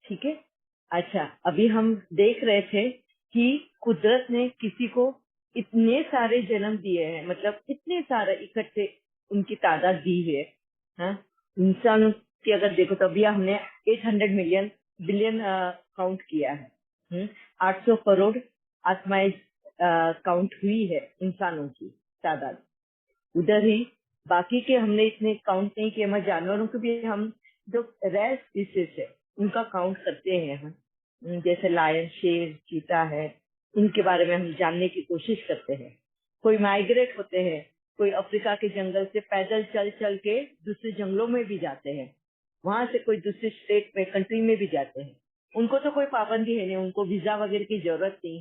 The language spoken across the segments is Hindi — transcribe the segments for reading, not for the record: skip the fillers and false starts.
ठीक है। अच्छा, अभी हम देख रहे थे कि कुदरत ने किसी को इतने सारे जन्म दिए हैं, मतलब इतने सारे इकट्ठे उनकी तादाद दी है। हाँ, इंसानों की अगर देखो तो अभी हमने 800 मिलियन बिलियन काउंट किया है। 800 करोड़ आत्माएं काउंट हुई है इंसानों की तादाद। उधर ही बाकी के हमने इतने काउंट नहीं किए, मगर जानवरों को भी हम जो रेयर स्पीसीज है उनका काउंट करते हैं हम। जैसे लायन, शेर, चीता है, इनके बारे में हम जानने की कोशिश करते हैं। कोई माइग्रेट होते हैं, कोई अफ्रीका के जंगल से पैदल चल चल के दूसरे जंगलों में भी जाते हैं, वहां से कोई दूसरे स्टेट में, कंट्री में भी जाते हैं। उनको तो कोई पाबंदी है नहीं, उनको वीजा वगैरह की जरूरत नहीं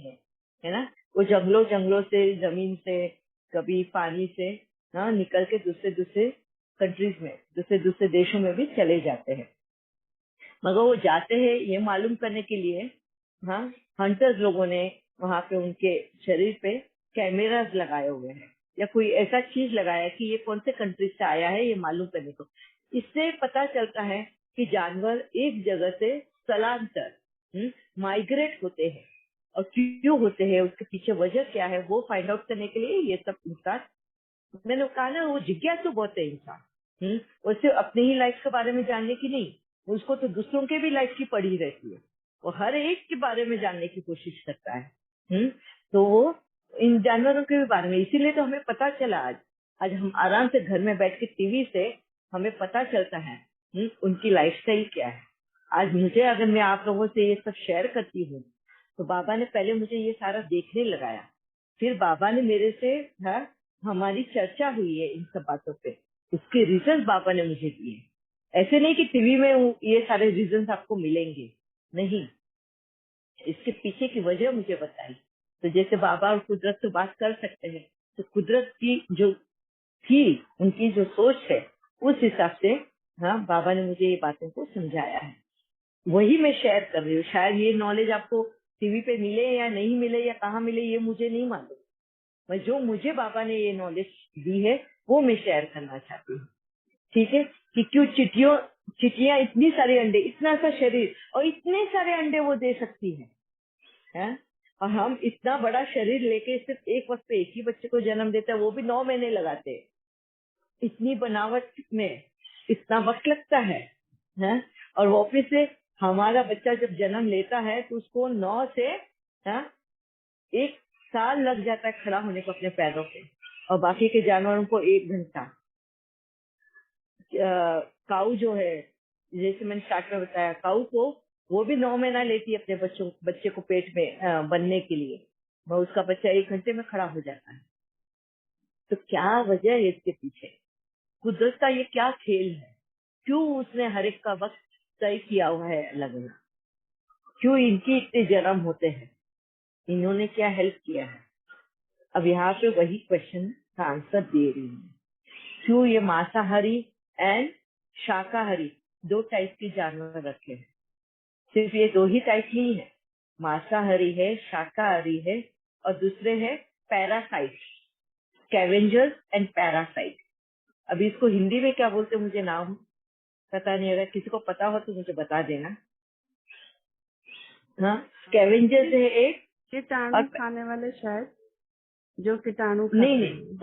है ना। वो जंगलों जंगलों से, जमीन से, कभी पानी से निकल के दूसरे दूसरे कंट्रीज में, दूसरे दूसरे देशों में भी चले जाते हैं। मगर वो जाते हैं ये मालूम करने के लिए, हाँ, हंटर्स लोगों ने वहां पे उनके शरीर पे कैमरास लगाए हुए हैं, या कोई ऐसा चीज लगाया है कि ये कौन से कंट्री से आया है, ये मालूम करने को। इससे पता चलता है कि जानवर एक जगह से स्थलांतर, माइग्रेट होते हैं, और क्यों होते हैं, उसके पीछे वजह क्या है, वो फाइंड आउट करने के लिए ये सब इंसान, मैंने कहा ना, वो जिज्ञासु बहुत है इंसान। वो सिर्फ अपनी ही लाइफ के बारे में जानने की नहीं, उसको तो दूसरों के भी लाइफ की पड़ी रहती है। वो हर एक के बारे में जानने की कोशिश करता है। तो वो इन जानवरों के भी बारे में, इसीलिए तो हमें पता चला आज। आज हम आराम से घर में बैठ के टीवी से हमें पता चलता है उनकी लाइफस्टाइल क्या है। आज मुझे, अगर मैं आप लोगों से ये सब शेयर करती हूँ, तो बाबा ने पहले मुझे ये सारा देखने लगाया, फिर बाबा ने मेरे से, हाँ, हमारी चर्चा हुई है इन सब बातों पे, उसके रीजन बाबा ने मुझे दिए। ऐसे नहीं कि टीवी में ये सारे रीजन आपको मिलेंगे, नहीं, इसके पीछे की वजह मुझे बताई। तो जैसे बाबा और कुदरत से बात कर सकते हैं, तो कुदरत की जो थी, उनकी जो सोच है, उस हिसाब से, हाँ, बाबा ने मुझे ये बातों को समझाया है, वही मैं शेयर कर रही हूँ। शायद ये नॉलेज आपको टीवी पे मिले या नहीं मिले, या कहाँ मिले, ये मुझे नहीं मालूम। मैं, जो मुझे बाबा ने ये नॉलेज दी है, वो मैं शेयर करना चाहती हूँ। ठीक है, कि क्यों चिटियां इतनी सारे अंडे, इतना सा शरीर, और इतने सारे अंडे वो दे सकती है? और हम इतना बड़ा शरीर लेके सिर्फ एक वक्त पे एक ही बच्चे को जन्म देता है, वो भी 9 महीने लगाते हैं। इतनी बनावट में इतना वक्त लगता है? और वापिस से हमारा बच्चा जब जन्म लेता है तो उसको 9 से, हाँ, 1 साल लग जाता है खड़ा होने को अपने पैरों पे, और बाकी के जानवरों को 1 घंटा। काऊ जो है, जैसे मैंने स्टार्ट में बताया, काऊ को वो भी 9 महीना लेती है अपने बच्चे को पेट में बनने के लिए, और उसका बच्चा 1 घंटे में खड़ा हो जाता है। तो क्या वजह है इसके पीछे? कुदरत का ये क्या खेल है? क्यों उसने हर एक का वक्त तय किया हुआ है अलग अलग? क्यों इनके इतने जन्म होते हैं? इन्होंने क्या हेल्प किया है? अब यहाँ पे वही क्वेश्चन का आंसर दे रही हूँ। क्यों ये मांसाहारी एंड शाकाहारी 2 टाइप के जानवर रखे हैं? सिर्फ ये 2 ही टाइप नहीं है, मांसाहारी है, शाकाहारी है, और दूसरे है पैरासाइट, स्कैवेंजर्स एंड पैरासाइट। अभी इसको हिंदी में क्या बोलते, मुझे नाम पता नहीं, अगर किसी को पता हो तो मुझे बता देना। हाँ, स्कैवेंजर्स है एक, कीटाणु और खाने वाले, शायद जो कीटाणु नहीं खाते नहीं, हैं।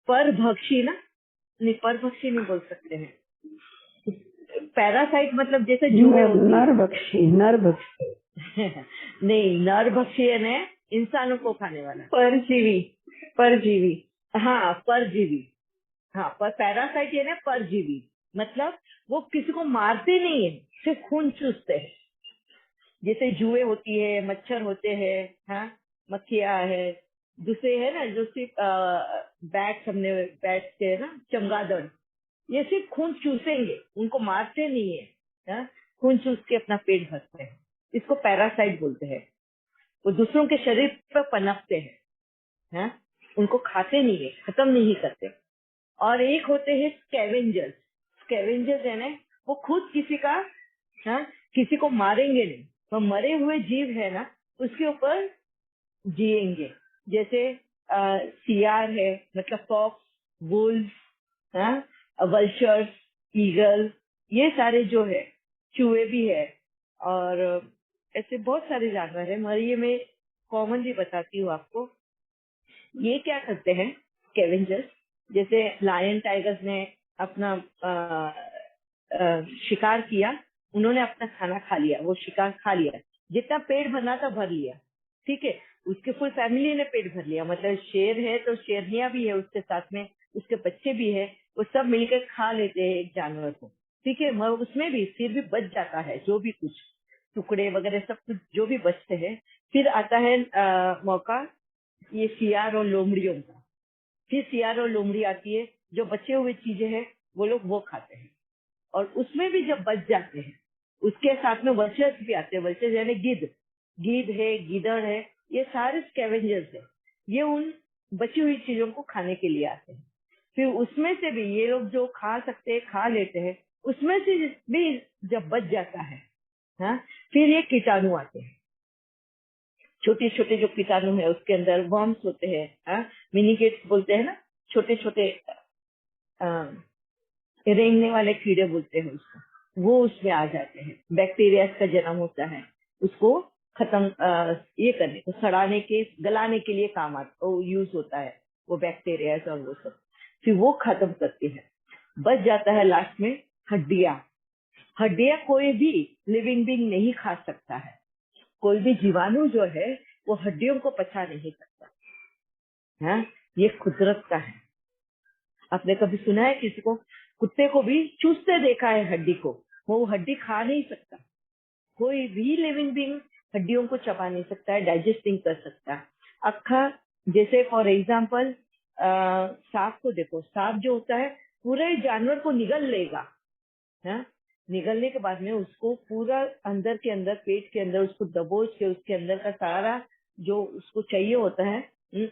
परभक्षी ना, नहीं, परभक्षी नहीं बोल सकते हैं। पैरासाइट मतलब जैसे जुए होती है। नरभक्षी, नरभक्षी। नहीं, नरभक्षी है ना, इंसानों को खाने वाला। परजीवी, परजीवी। हाँ, परजीवी। हाँ, पर पैरासाइट है ना, परजीवी, मतलब वो किसी को मारते नहीं है, सिर्फ खून चूसते हैं। जैसे जुए होती है, मच्छर होते हैं, हाँ, मक्खियां है, दूसरे है ना जो सिर्फ बैट, हमने बैट के ना, चमगादड़, ये सिर्फ खून चूसेंगे, उनको मारते नहीं है, हाँ? खून चूस के अपना पेट भरते हैं, इसको पैरासाइट बोलते हैं। वो दूसरों के शरीर पर पनपते हैं, हाँ? उनको खाते नहीं है, खत्म नहीं करते। और एक होते हैं स्कैवेंजर्स। स्कैवेंजर्स है ना, वो खुद किसी का, हाँ, किसी को मारेंगे नहीं, वो मरे हुए जीव है ना, उसके ऊपर जिएंगे। जैसे सियार है, मतलब फॉक्स, वुल्फ, हाँ, वल्चर्स, ईगल, ये सारे जो है, चूहे भी है, और ऐसे बहुत सारे जानवर हैं, मगर ये मैं कॉमनली बताती हूँ आपको। ये क्या करते हैं स्कैवेंजर्स, जैसे लायन टाइगर्स ने अपना शिकार किया, उन्होंने अपना खाना खा लिया, वो शिकार खा लिया, जितना पेट भरना था भर लिया, ठीक है। उसके फुल फैमिली ने पेट भर लिया, मतलब शेर है तो शेरनिया भी है उसके साथ में, उसके बच्चे भी है, वो सब मिलकर खा लेते हैं एक जानवर को, ठीक है। मगर उसमें भी फिर भी बच जाता है, जो भी कुछ टुकड़े वगैरह सब कुछ जो भी बचते हैं। फिर आता है मौका ये सियार और लोमड़ियों का। फिर सियार और लोमड़ी आती है, जो बचे हुए चीजें हैं वो लोग वो खाते हैं। और उसमें भी जब बच जाते हैं, उसके साथ में वल्चर्स भी आते हैं। वल्चर्स यानी गिद्ध, गिद्ध है, गीदड़ है, ये सारे स्कैवेंजर्स है। ये उन बची हुई चीजों को खाने के लिए आते हैं। फिर उसमें से भी ये लोग जो खा सकते हैं खा लेते हैं, उसमें से भी जब बच जाता है, हाँ, फिर ये कीटाणु आते हैं। छोटे छोटे जो कीटाणु है उसके अंदर वर्म्स होते हैं, हाँ, मिनीगेट्स बोलते हैं ना, छोटे छोटे रेंगने वाले कीड़े बोलते हैं उसको, वो उसमें आ जाते हैं। बैक्टीरिया का जन्म होता है, उसको खत्म ये करने को, सड़ाने के गलाने के लिए काम आता, वो यूज होता है वो बैक्टीरिया और वो सब, फिर वो खत्म करती है। बच जाता है लास्ट में हड्डियां। हड्डियां कोई भी लिविंग बीइंग नहीं खा सकता है, कोई भी जीवाणु जो है वो हड्डियों को पचा नहीं सकता, हाँ, ये कुदरत का है। आपने कभी सुना है किसी को, कुत्ते को भी चूसते देखा है हड्डी को, वो हड्डी खा नहीं सकता। कोई भी लिविंग बीइंग हड्डियों को चबा नहीं सकता है, डाइजेस्टिंग कर सकता है अक्खा। जैसे फॉर एग्जाम्पल सांप को देखो, सांप जो होता है पूरे जानवर को निगल लेगा, है, निगलने के बाद में उसको पूरा अंदर के अंदर, पेट के अंदर उसको दबोच के उसके अंदर का सारा जो उसको चाहिए होता है,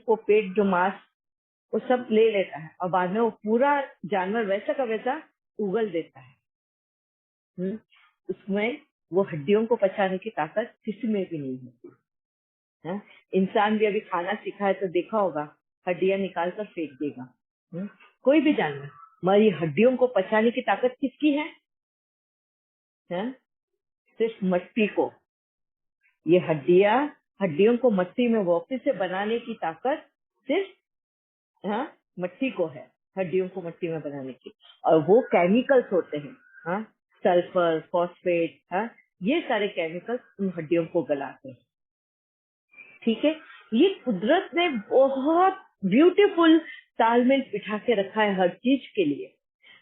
वो पेट जो मांस वो सब ले लेता है, और बाद में वो पूरा जानवर वैसा का वैसा उगल देता है। उसमें वो हड्डियों को पचाने की ताकत किसी में भी नहीं होती है। इंसान भी अभी खाना सीखा है तो देखा होगा, हड्डियां निकाल कर फेंक देगा, कोई भी जानवर। मगर ये हड्डियों को पचाने की ताकत किसकी है? सिर्फ मट्टी को। ये हड्डियों को मट्टी में वापस से बनाने की ताकत सिर्फ, हाँ, मट्टी को है, हड्डियों को मट्टी में बनाने की। और वो केमिकल्स होते हैं, हाँ, सल्फर, फॉस्फेट, हाँ, ये सारे केमिकल्स उन हड्डियों को गलाते हैं, ठीक है। ये कुदरत ने बहुत ब्यूटीफुल तालमेल बिठा के रखा है हर चीज के लिए,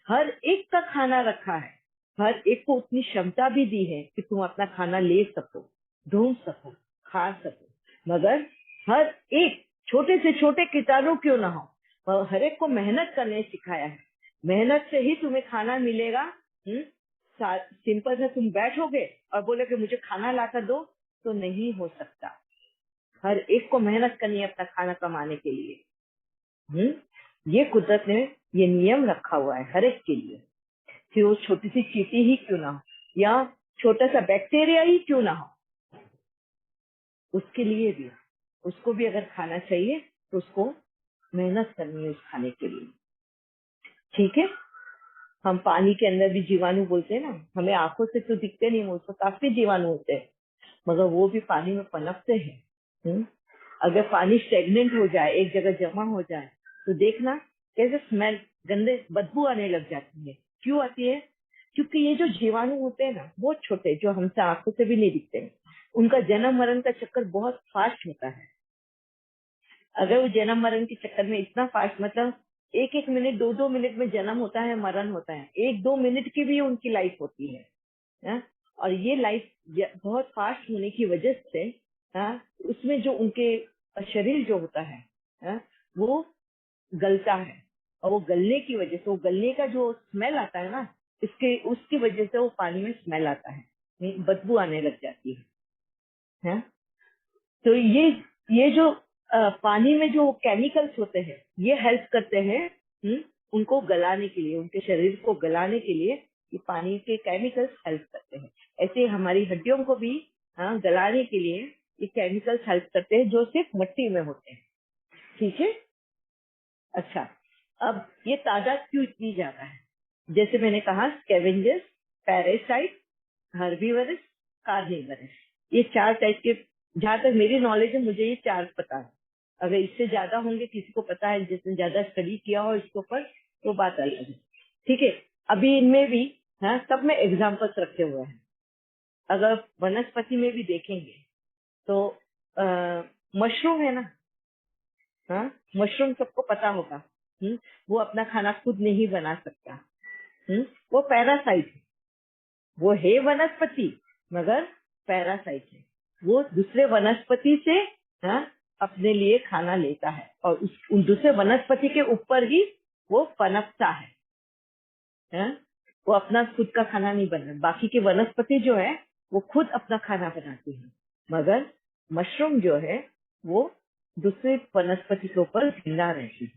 हर एक का खाना रखा है, हर एक को उतनी क्षमता भी दी है कि तुम अपना खाना ले सको, ढूंढ सको, खा सको। मगर हर एक छोटे से छोटे कीटाणु क्यों ना हो, पर हर एक को मेहनत करने सिखाया है। मेहनत से ही तुम्हें खाना मिलेगा। सिंपल से तुम बैठोगे और बोले कि मुझे खाना लाकर दो, तो नहीं हो सकता। हर एक को मेहनत करनी है अपना खाना कमाने के लिए। ये कुदरत ने ये नियम रखा हुआ है हर एक के लिए। फिर वो छोटी सी चींटी ही क्यों ना हो, या छोटा सा बैक्टीरिया ही क्यों ना हो, उसके लिए भी, उसको भी अगर खाना चाहिए तो उसको मेहनत करनी है उस खाने के लिए, ठीक है। हम पानी के अंदर भी जीवाणु बोलते हैं ना, हमें आंखों से तो दिखते नहीं, उसमें काफी जीवाणु होते हैं, मगर वो भी पानी में पनपते हैं। अगर पानी स्टेगनेंट हो जाए, एक जगह जमा हो जाए, तो देखना कैसे स्मेल, गंदे बदबू आने लग जाती है। क्यों आती है? क्योंकि ये जो जीवाणु होते हैं ना, बहुत छोटे, जो हमसे आंखों से भी नहीं दिखते हैं, उनका जन्म मरण का चक्कर बहुत फास्ट होता है। अगर वो जन्म मरण के चक्कर में इतना फास्ट, मतलब एक एक मिनट, दो दो मिनट में जन्म होता है, मरण होता है, एक दो मिनट की भी उनकी लाइफ होती है। और ये लाइफ बहुत फास्ट होने की वजह से, उसमें जो उनके शरीर जो होता है, वो गलता है, और वो गलने की वजह से, वो गलने का जो स्मेल आता है ना, इसके उसकी वजह से वो पानी में स्मेल आता है, बदबू आने लग जाती है। तो ये जो पानी में जो केमिकल्स होते हैं, ये हेल्प करते हैं उनको गलाने के लिए, उनके शरीर को गलाने के लिए ये पानी के केमिकल्स हेल्प करते हैं। ऐसे ही हमारी हड्डियों को भी, हाँ, गलाने के लिए ये केमिकल्स हेल्प करते हैं, जो सिर्फ मिट्टी में होते हैं, ठीक है। अच्छा, अब ये तादाद क्यों इतनी ज्यादा है? जैसे मैंने कहा, स्कैवेंजर्स, पैरासाइट, हर्बीवरस, कार्निवरस। ये 4 टाइप के, जहां तक मेरी नॉलेज है मुझे ये 4 पता है। अगर इससे ज्यादा होंगे, किसी को पता है जिसने ज्यादा स्टडी किया हो इसके ऊपर, तो बात अलग है। ठीक है, अभी इनमें भी हाँ सब में एग्जाम्पल्स रखे हुए हैं। अगर वनस्पति में भी देखेंगे तो मशरूम है ना, हाँ मशरूम सबको पता होगा। वो अपना खाना खुद नहीं बना सकता। वो पैरासाइट है, वो है वनस्पति मगर पैरासाइट है। वो दूसरे वनस्पति से हाँ अपने लिए खाना लेता है और उन दूसरे वनस्पति के ऊपर ही वो पनपता है। हाँ? वो अपना खुद का खाना नहीं बना, बाकी के वनस्पति जो है वो खुद अपना खाना बनाती है, मगर मशरूम जो है वो दूसरे वनस्पति के ऊपर जिंदा रहती है।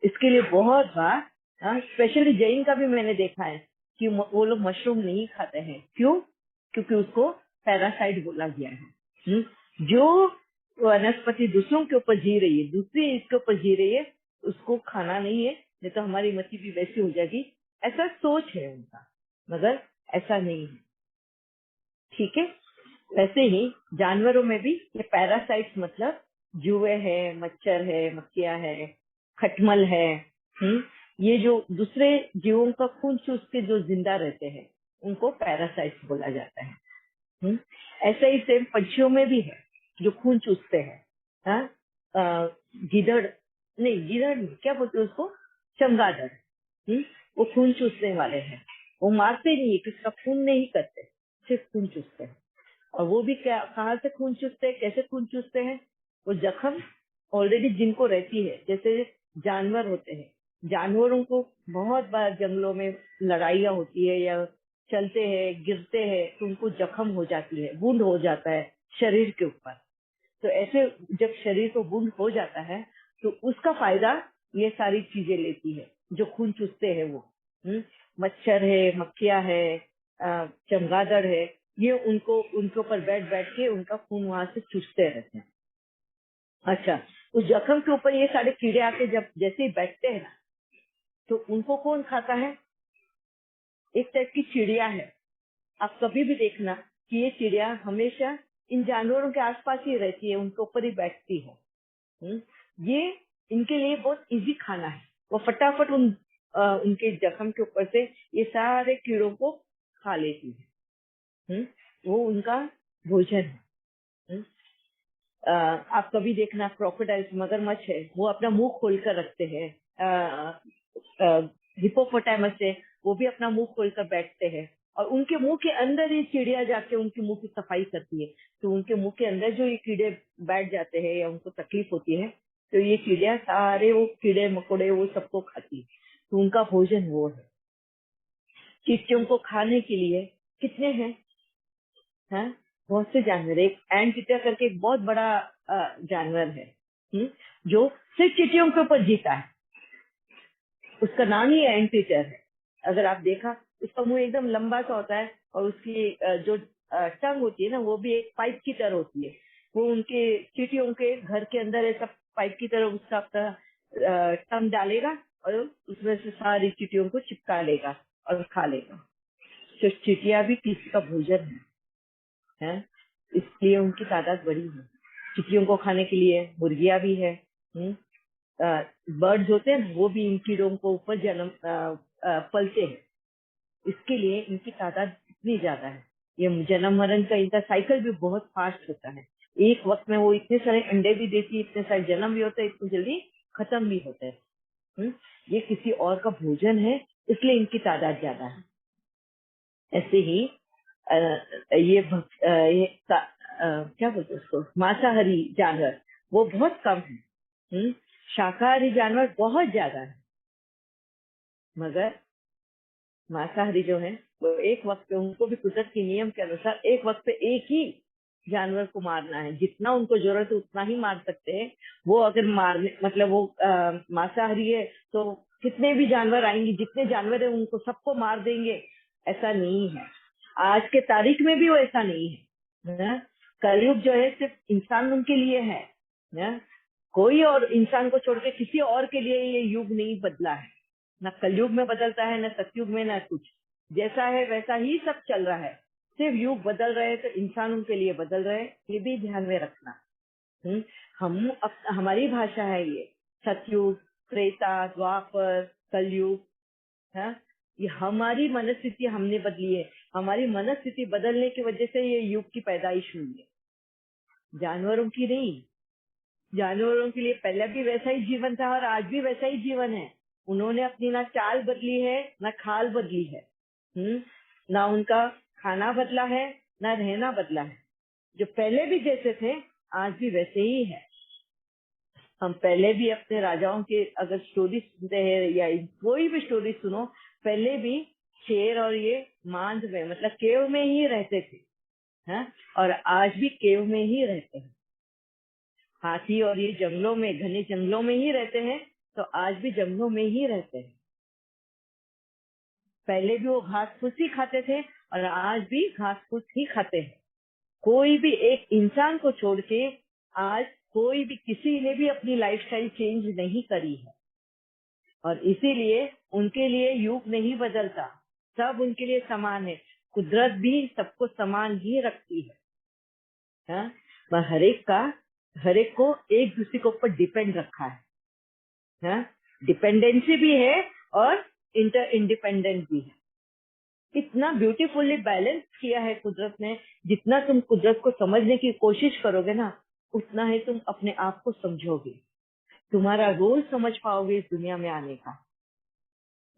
इसके लिए बहुत बार स्पेशली जैन का भी मैंने देखा है कि वो लोग मशरूम नहीं खाते हैं। क्यों? क्योंकि उसको पैरासाइट बोला गया है। जो वनस्पति दूसरों के ऊपर जी रही है, दूसरी इसके ऊपर जी रही है, उसको खाना नहीं है, नहीं तो हमारी मच्छी भी वैसी हो जाएगी। ऐसा सोच है उनका, मगर ऐसा नहीं है। ठीक है, वैसे ही जानवरों में भी ये पैरासाइट्स मतलब जुए है, मच्छर है, मक्खियां है, खटमल है, ये जो दूसरे जीवों का खून चूस के जो जिंदा रहते हैं उनको पैरासाइट्स बोला जाता है। ऐसा ही सेम पंछियों में भी है जो खून चूसते हैं। हाँ, गिदड़ नहीं, गिदड़ नहीं, क्या बोलते हैं उसको, चमगादड़। वो खून चूसने वाले हैं, वो मारते नहीं है, किसका खून नहीं करते, सिर्फ खून चूसते हैं। और वो भी क्या, कहाँ से खून चूसते हैं, कैसे खून चूसते हैं? वो जख्म ऑलरेडी जिनको रहती है, जैसे जानवर होते हैं, जानवरों को बहुत बार जंगलों में लड़ाइयाँ होती है या चलते हैं गिरते हैं तो उनको जख्म हो जाती है, वुंड हो जाता है शरीर के ऊपर। तो ऐसे जब शरीर को वुंड हो जाता है तो उसका फायदा ये सारी चीजें लेती है जो खून चूसते हैं वो। मच्छर है, मक्खियां है, चमगादड़ है, ये उनको उनके ऊपर बैठ बैठ के उनका खून वहां से चूसते रहते हैं। अच्छा, उस जख्म के ऊपर ये सारे कीड़े आके जब जैसे ही बैठते हैं ना, तो उनको कौन खाता है? एक टाइप की चिड़िया है। आप कभी भी देखना कि ये चिड़िया हमेशा इन जानवरों के आसपास ही रहती है, उनके ऊपर ही बैठती है। ये इनके लिए बहुत इजी खाना है, वो फटाफट उनके जख्म के ऊपर से ये सारे कीड़ों को खा लेती है। वो उनका भोजन है। हम्म, आप कभी देखना क्रोकोडाइल्स, मगरमच्छ है, वो अपना मुंह खोलकर रखते हैं। हिपोपोटामस है, वो भी अपना मुंह खोलकर बैठते हैं और उनके मुंह के अंदर ये चिड़िया जाके उनके मुंह की सफाई करती है। तो उनके मुंह के अंदर जो ये कीड़े बैठ जाते हैं या उनको तकलीफ होती है, तो ये चिड़िया सारे वो कीड़े मकोड़े वो सबको खाती है। तो उनका भोजन वो है। चींटियों को खाने के लिए कितने हैं? हाँ, बहुत से जानवर। एक एंट ईटर करके एक बहुत बड़ा जानवर है, जो सिर्फ चींटियों के ऊपर जीता है। उसका नाम ही एंट ईटर है। अगर आप देखा, उसका मुंह एकदम लंबा सा होता है और उसकी जो टंग होती है ना, वो भी एक पाइप की तरह होती है। वो उनके चींटियों के घर के अंदर ऐसा पाइप की तरह उसका टंग डालेगा और उसमें से सारी चींटियों को चिपका लेगा और खा लेगा। तो चींटियां भी किसी का भोजन है, इसलिए उनकी तादाद बड़ी है। चिड़ियों को खाने के लिए मुर्गियां भी है। बर्ड्स होते हैं, वो भी इन कीड़ों को ऊपर जन्म पलते हैं, इसके लिए इनकी तादाद इतनी ज्यादा है। ये जन्म मरण का इनका साइकिल भी बहुत फास्ट होता है। एक वक्त में वो इतने सारे अंडे भी देती है, इतने सारे जन्म भी होते हैं, इतनी जल्दी खत्म भी होते हैं। ये किसी और का भोजन है, इसलिए इनकी तादाद ज्यादा है। ऐसे ही क्या बोलते हैं उसको, मांसाहारी जानवर वो बहुत कम है। शाकाहारी जानवर बहुत ज्यादा है, मगर मांसाहारी जो है वो एक वक्त पे, उनको भी कुदरत के नियम के अनुसार एक वक्त पे एक ही जानवर को मारना है। जितना उनको जरूरत है उतना ही मार सकते हैं। वो अगर मारने मतलब वो मांसाहारी है तो कितने भी जानवर आएंगे, जितने जानवर है उनको सबको मार देंगे, ऐसा नहीं है। आज के तारीख में भी वो ऐसा नहीं है। कलयुग जो है सिर्फ इंसानों के लिए है ना? कोई और इंसान को छोड़ के किसी और के लिए ये युग नहीं बदला है। ना कलयुग में बदलता है, ना सतयुग में, ना कुछ। जैसा है वैसा ही सब चल रहा है। सिर्फ युग बदल रहे तो इंसानों के लिए बदल रहे, ये भी ध्यान में रखना। हमारी भाषा है ये, सतयुग, त्रेता, द्वापर, कलयुग। हाँ, ये हमारी मनस्थिति हमने बदली है। हमारी मनस्थिति बदलने की वजह से ये युग की पैदाइश हुई है, जानवरों की नहीं। जानवरों के लिए पहले भी वैसा ही जीवन था और आज भी वैसा ही जीवन है। उन्होंने अपनी ना चाल बदली है, ना खाल बदली है, ना उनका खाना बदला है, ना रहना बदला है। जो पहले भी जैसे थे आज भी वैसे ही है। हम पहले भी अपने राजाओं के अगर स्टोरी सुनते हैं या कोई भी स्टोरी सुनो, पहले भी शेर और ये मांद में मतलब केव में ही रहते थे, हाँ? और आज भी केव में ही रहते हैं। हाथी और ये जंगलों में, घने जंगलों में ही रहते हैं, तो आज भी जंगलों में ही रहते हैं। पहले भी वो घास फूस ही खाते थे और आज भी घास फूस ही खाते हैं। कोई भी एक इंसान को छोड़ के आज कोई भी किसी ने भी अपनी लाइफस्टाइल चेंज नहीं करी है, और इसीलिए उनके लिए युग नहीं बदलता, सब उनके लिए समान है। कुदरत भी सबको समान ही रखती है, हाँ? हर एक को एक दूसरे के ऊपर डिपेंड रखा है, हाँ? डिपेंडेंसी भी है और इंडिपेंडेंट भी है। इतना ब्यूटीफुली बैलेंस किया है कुदरत ने। जितना तुम कुदरत को समझने की कोशिश करोगे ना, उतना ही तुम अपने आप को समझोगे, तुम्हारा रोल समझ पाओगे इस दुनिया में आने का,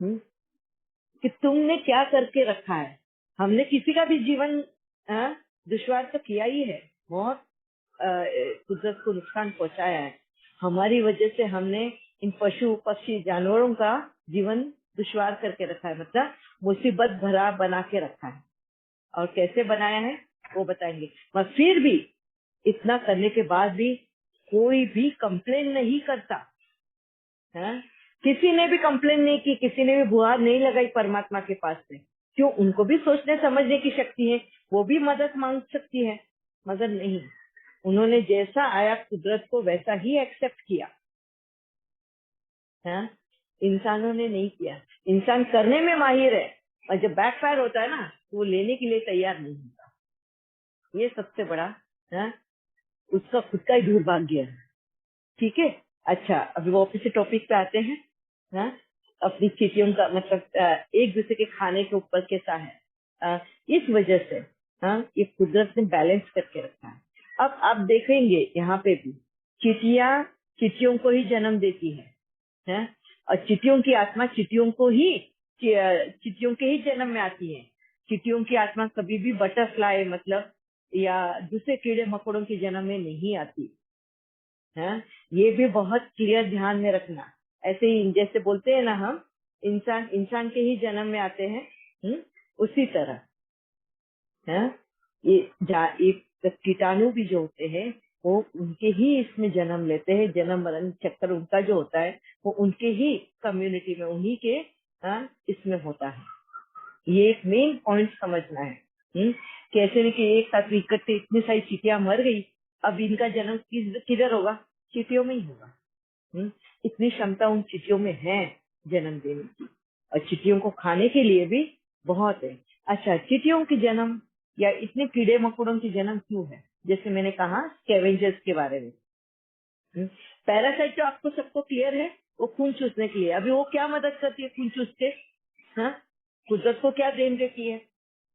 कि तुमने क्या करके रखा है। हमने किसी का भी जीवन दुश्वार तो किया ही है, बहुत कुदरत को नुकसान पहुंचाया है। हमारी वजह से हमने इन पशु पक्षी जानवरों का जीवन दुश्वार करके रखा है, मतलब मुसीबत भरा बना के रखा है। और कैसे बनाया है वो बताएंगे। पर फिर भी इतना करने के बाद भी कोई भी कंप्लेन नहीं करता, है? किसी ने भी कंप्लेन नहीं की, किसी ने भी गुहार नहीं लगाई परमात्मा के पास से। क्यों? उनको भी सोचने समझने की शक्ति है, वो भी मदद मांग सकती है, मगर नहीं, उन्होंने जैसा आया कुदरत को वैसा ही एक्सेप्ट किया, है? इंसानों ने नहीं किया। इंसान करने में माहिर है और जब बैकफायर होता है ना, तो वो लेने के लिए तैयार नहीं होता। ये सबसे बड़ा, है? उसका खुद का ही दुर्भाग्य है। ठीक है, अच्छा, अभी वापस से टॉपिक पे आते हैं, हाँ? अपनी चीटियों का मतलब एक दूसरे के खाने के ऊपर कैसा है, इस वजह से, हाँ, ये कुदरत ने बैलेंस करके रखा है। अब आप देखेंगे यहाँ पे भी चीटियां चीटियों को ही जन्म देती है? और चीटियों की आत्मा चीटियों को ही चीटियों के ही जन्म में आती है। चीटियों की आत्मा कभी भी बटरफ्लाई मतलब या दूसरे कीड़े मकोड़ों के जन्म में नहीं आती है। ये भी बहुत क्लियर ध्यान में रखना। ऐसे ही जैसे बोलते हैं ना हम, इंसान इंसान के ही जन्म में आते हैं, उसी तरह है। ये कीटाणु भी जो होते हैं वो उनके ही इसमें जन्म लेते हैं। जन्म मरण चक्कर उनका जो होता है वो उनके ही कम्युनिटी में, उन्हीं के इसमें होता है। ये एक मेन पॉइंट समझना है। कैसे नहीं कि एक साथ इकट्ठे इतनी सारी चीटियां मर गई, अब इनका जन्म किधर होगा? चीटियों में ही होगा। इतनी क्षमता उन चीटियों में है जन्म देने की, और चीटियों को खाने के लिए भी बहुत है। अच्छा, चीटियों की जन्म या इतने कीड़े मकोड़ों की जन्म क्यों है? जैसे मैंने कहा स्कैवेंजर्स के बारे में। पैरासाइट तो आपको सबको क्लियर है, वो खून चूसने के लिए। अभी वो क्या मदद करती है खून चूस के? हाँ, कुदरत को क्या देन देती है?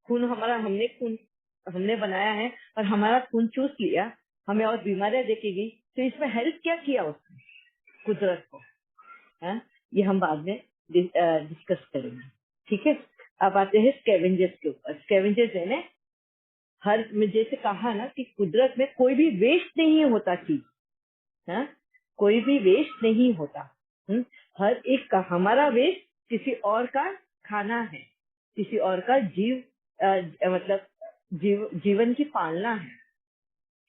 खून हमने बनाया है और हमारा खून चूस लिया, हमें और बीमारियां देखेगी, तो इसमें हेल्प क्या किया उसने कुदरत को? हाँ, ये हम बाद में डिस्कस करेंगे। ठीक है, अब आते हैं स्कैवेंजर्स के ऊपर। स्कैवेंजर्स है ना, मैं जैसे कहा ना कि कुदरत में कोई भी वेस्ट नहीं होता चीज, हाँ? कोई भी वेस्ट नहीं होता। हर एक का, हमारा वेस्ट किसी और का खाना है, किसी और का मतलब जीवन की पालना है।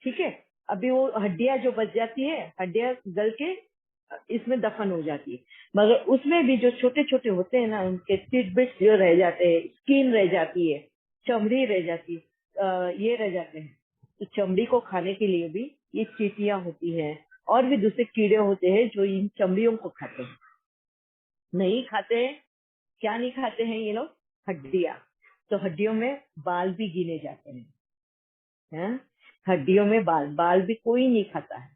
ठीक है, अभी वो हड्डियां जो बच जाती है, हड्डियां गल के इसमें दफन हो जाती है, मगर उसमें भी जो छोटे छोटे होते हैं ना, उनके टिडबिट्स जो रह जाते हैं, स्किन रह जाती है, चमड़ी रह जाती है, ये रह जाते हैं। तो चमड़ी को खाने के लिए भी ये चींटियां होती हैं, और भी दूसरे कीड़े होते हैं जो इन चमड़ियों को खाते हैं। नहीं खाते हैं, क्या नहीं खाते हैं ये लोग? हड्डियां। तो हड्डियों में बाल भी गिने जाते हैं। हड्डियों में बाल भी कोई नहीं खाता है।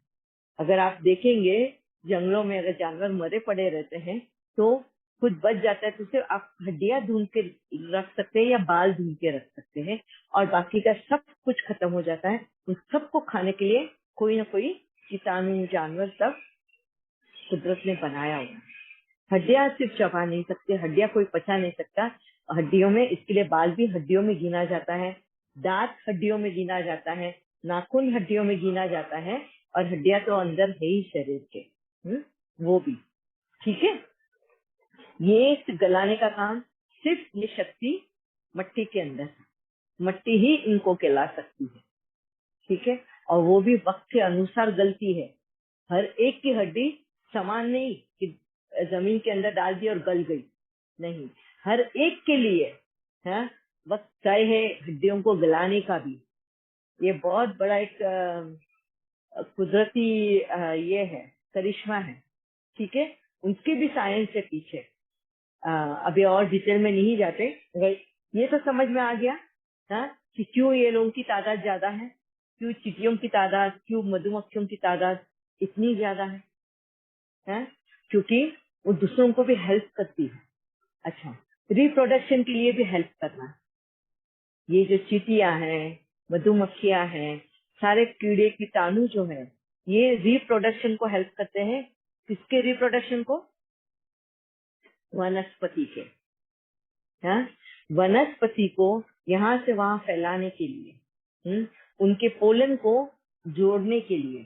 अगर आप देखेंगे जंगलों में अगर जानवर मरे पड़े रहते हैं तो कुछ बच जाता है तो उसे आप हड्डियां ढूंढ के रख सकते हैं या बाल ढूंढ के रख सकते हैं, और बाकी का सब कुछ खत्म हो जाता है। उन सबको खाने के लिए कोई ना कोई कीटाणु जानवर सब कुदरत ने बनाया हुआ है। हड्डियां सिर्फ चबा नहीं सकते, हड्डियां कोई पचा नहीं सकता। हड्डियों में इसके लिए बाल भी हड्डियों में गिना जाता है, दांत हड्डियों में गिना जाता है, नाखून हड्डियों में गिना जाता है, और हड्डियां तो अंदर है ही शरीर के, वो भी। ठीक है, ये गलाने का काम सिर्फ ये शक्ति मट्टी के अंदर है, मट्टी ही इनको गला सकती है। ठीक है, और वो भी वक्त के अनुसार गलती है। हर एक की हड्डी समान नहीं कि जमीन के अंदर डाल दी और गल गई, नहीं, हर एक के लिए वक्त तय है हड्डियों को गलाने का भी। ये बहुत बड़ा एक कुदरती ये है, करिश्मा है। ठीक है, उनकी भी साइंस है पीछे। अभी और डिटेल में नहीं जाते, ये तो समझ में आ गया कि क्यों ये लोगों की तादाद ज्यादा है, क्यों चींटियों की तादाद, क्यों मधुमक्खियों की तादाद इतनी ज्यादा है, क्योंकि वो दूसरों को भी हेल्प करती है। अच्छा, रिप्रोडक्शन के लिए भी हेल्प करना। ये जो चींटियां हैं, मधुमक्खियां हैं, सारे कीड़े कीटाणु जो है, ये रिप्रोडक्शन को हेल्प करते हैं। किसके रिप्रोडक्शन को? वनस्पति के। वनस्पति को यहाँ से वहां फैलाने के लिए, उनके पोलन को जोड़ने के लिए,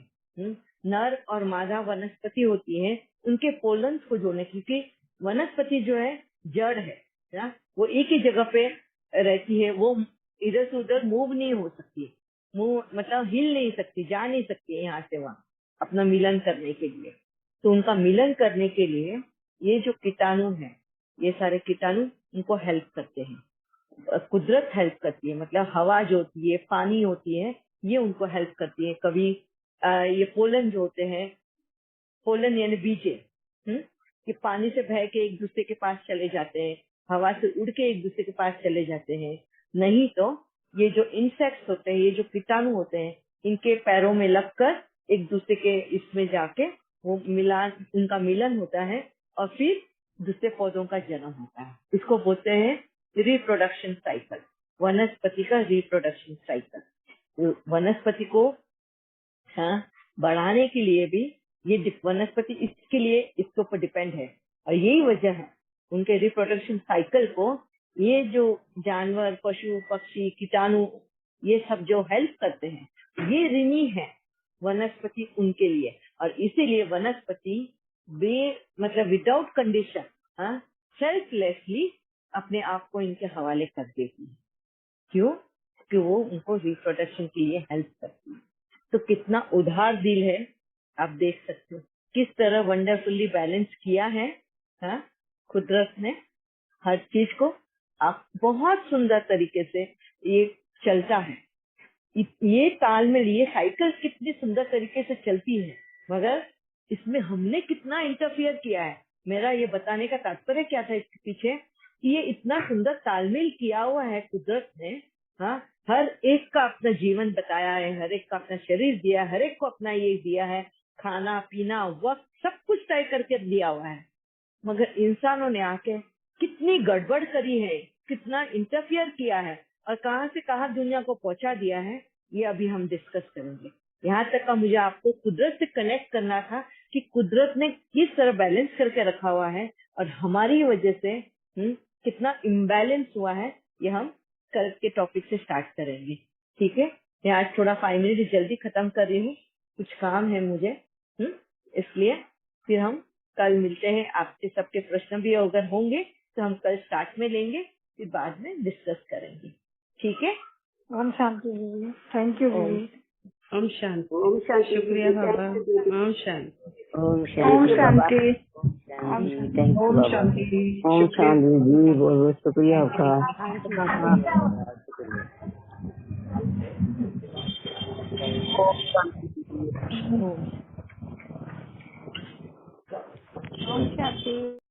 नर और मादा वनस्पति होती है, उनके पोलन को जोड़ने, क्योंकि वनस्पति जो है जड़ है ना, वो एक ही जगह पे रहती है, वो इधर से उधर मूव नहीं हो सकती, मतलब हिल नहीं सकती, जा नहीं सकती यहाँ से वहां अपना मिलन करने के लिए। तो उनका मिलन करने के लिए ये जो कीटाणु है, ये सारे कीटाणु उनको हेल्प करते हैं। कुदरत हेल्प करती है, मतलब हवा जो होती है, पानी होती है, ये उनको हेल्प करती है। कभी ये पोलन जो होते हैं, पोलन यानी बीजे, कि पानी से बह के एक दूसरे के पास चले जाते हैं, हवा से उड़ के एक दूसरे के पास चले जाते हैं। नहीं तो ये जो इंसेक्ट्स होते हैं, ये जो कीटाणु होते हैं, इनके पैरों में लगकर एक दूसरे के इसमें जाके वो मिलान, उनका मिलन होता है, और फिर दूसरे पौधों का जन्म होता है। इसको बोलते हैं रिप्रोडक्शन साइकिल, वनस्पति का रिप्रोडक्शन साइकिल। वनस्पति को बढ़ाने के लिए भी ये वनस्पति इसके लिए इसके ऊपर डिपेंड है, और यही वजह है उनके रिप्रोडक्शन साइकिल को ये जो जानवर, पशु पक्षी, कीटाणु, ये सब जो हेल्प करते हैं, ये ऋणी है वनस्पति उनके लिए। और इसीलिए वनस्पति मतलब विदाउट कंडीशन सेल्फलेसली अपने आप को इनके हवाले कर देती है। क्यों? कि वो उनको रिप्रोडक्शन के लिए हेल्प करती है। तो कितना उदार दिल है, आप देख सकते हो किस तरह वंडरफुली बैलेंस किया है कुदरत ने हर चीज को। आप बहुत सुंदर तरीके से ये चलता है, ये तालमेल, ये साइकिल कितनी सुंदर तरीके से चलती है, मगर इसमें हमने कितना इंटरफियर किया है। मेरा ये बताने का तात्पर्य क्या था इसके पीछे, कि ये इतना सुंदर तालमेल किया हुआ है कुदरत ने। हर एक का अपना जीवन बताया है, हर एक का अपना शरीर दिया, हर एक को अपना ये दिया है, खाना पीना वक्त सब कुछ तय करके दिया हुआ है। मगर इंसानों ने आके कितनी गड़बड़ करी है, कितना इंटरफियर किया है, और कहां से कहां दुनिया को पहुंचा दिया है, ये अभी हम डिस्कस करेंगे। यहाँ तक का मुझे आपको कुदरत से कनेक्ट करना था कि कुदरत ने किस तरह बैलेंस करके रखा हुआ है, और हमारी वजह से कितना इम्बैलेंस हुआ है, ये हम कल के टॉपिक से स्टार्ट करेंगे। ठीक है, मैं आज थोड़ा 5 मिनट जल्दी खत्म कर रही हूँ, कुछ काम है मुझे, इसलिए फिर हम कल मिलते हैं। आपके सबके प्रश्न भी अगर होंगे तो हम कल स्टार्ट में लेंगे, फिर बाद में डिस्कस करेंगे। ठीक है, ओम शांति दीदी, थैंक यू दीदी। ओम शांति, शुक्रिया बाबा। ओम शांति, ओम शांति। थैंक यू बाबा। ओम शांति जी, बहुत बहुत शुक्रिया आपका। ओम शांति।